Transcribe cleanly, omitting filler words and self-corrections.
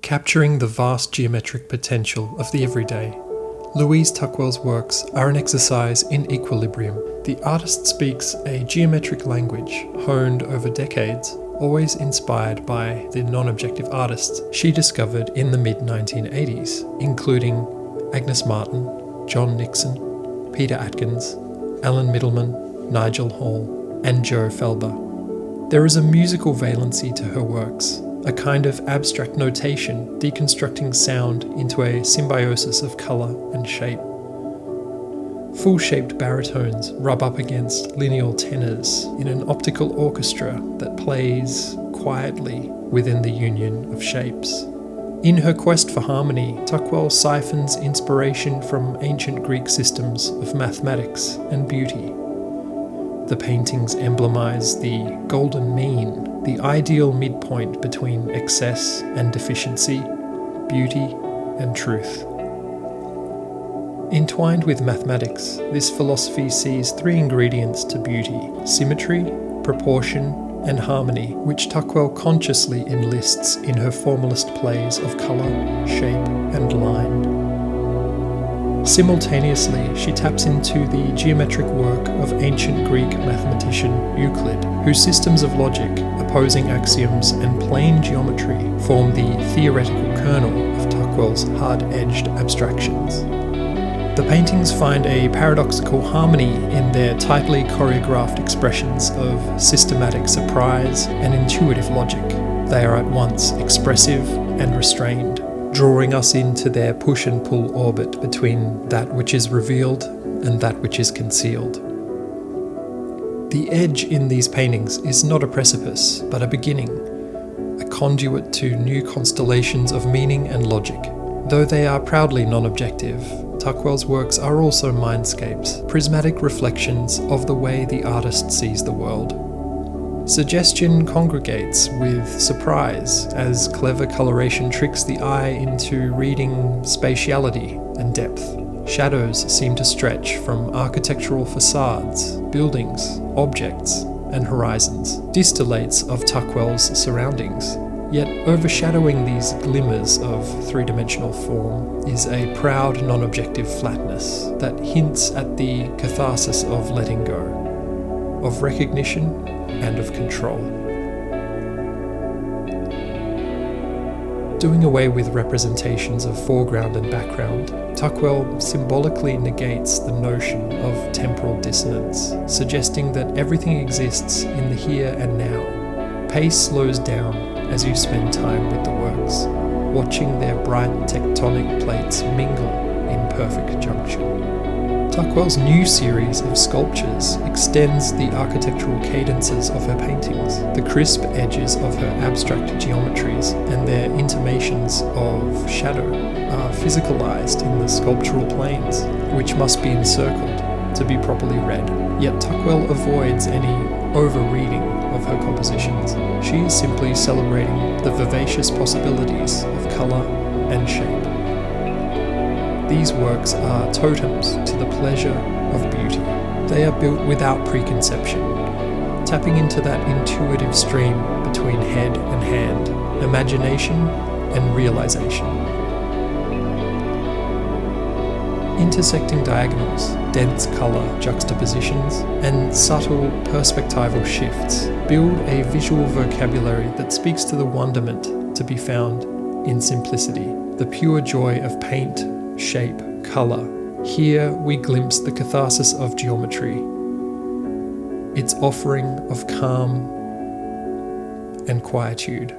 Capturing the vast geometric potential of the everyday, Louise Tuckwell's works are an exercise in equilibrium. The artist speaks a geometric language honed over decades, always inspired by the non-objective artists she discovered in the mid-1980s, including Agnes Martin, John Nixon, Peter Atkins, Alan Middleman, Nigel Hall, and Joe Felber. There is a musical valency to her works, a kind of abstract notation deconstructing sound into a symbiosis of colour and shape. Full-shaped baritones rub up against lineal tenors in an optical orchestra that plays quietly within the union of shapes. In her quest for harmony, Tuckwell siphons inspiration from ancient Greek systems of mathematics and beauty. The paintings emblemize the golden mean, the ideal midpoint between excess and deficiency, beauty and truth. Entwined with mathematics, this philosophy sees three ingredients to beauty: symmetry, proportion, and harmony, which Tuckwell consciously enlists in her formalist plays of colour, shape, and line. Simultaneously, she taps into the geometric work of ancient Greek mathematician Euclid, whose systems of logic, opposing axioms, and plane geometry form the theoretical kernel of Tuckwell's hard-edged abstractions. The paintings find a paradoxical harmony in their tightly choreographed expressions of systematic surprise and intuitive logic. They are at once expressive and restrained, drawing us into their push and pull orbit between that which is revealed and that which is concealed. The edge in these paintings is not a precipice, but a beginning, a conduit to new constellations of meaning and logic. Though they are proudly non-objective, Tuckwell's works are also mindscapes, prismatic reflections of the way the artist sees the world. Suggestion congregates with surprise as clever coloration tricks the eye into reading spatiality and depth. Shadows seem to stretch from architectural facades, buildings, objects, and horizons, distillates of Tuckwell's surroundings. Yet overshadowing these glimmers of three-dimensional form is a proud non-objective flatness that hints at the catharsis of letting go, of recognition and of control. Doing away with representations of foreground and background, Tuckwell symbolically negates the notion of temporal dissonance, suggesting that everything exists in the here and now. Pace slows down as you spend time with the works, watching their bright tectonic plates mingle in perfect junction. Tuckwell's new series of sculptures extends the architectural cadences of her paintings. The crisp edges of her abstract geometries and their intimations of shadow are physicalized in the sculptural planes, which must be encircled to be properly read. Yet Tuckwell avoids any over-reading of her compositions. She is simply celebrating the vivacious possibilities of colour and shape. These works are totems to the pleasure of beauty. They are built without preconception, tapping into that intuitive stream between head and hand, imagination and realization. Intersecting diagonals, dense colour juxtapositions, and subtle perspectival shifts build a visual vocabulary that speaks to the wonderment to be found in simplicity, the pure joy of paint, shape, colour. Here we glimpse the catharsis of geometry, its offering of calm and quietude.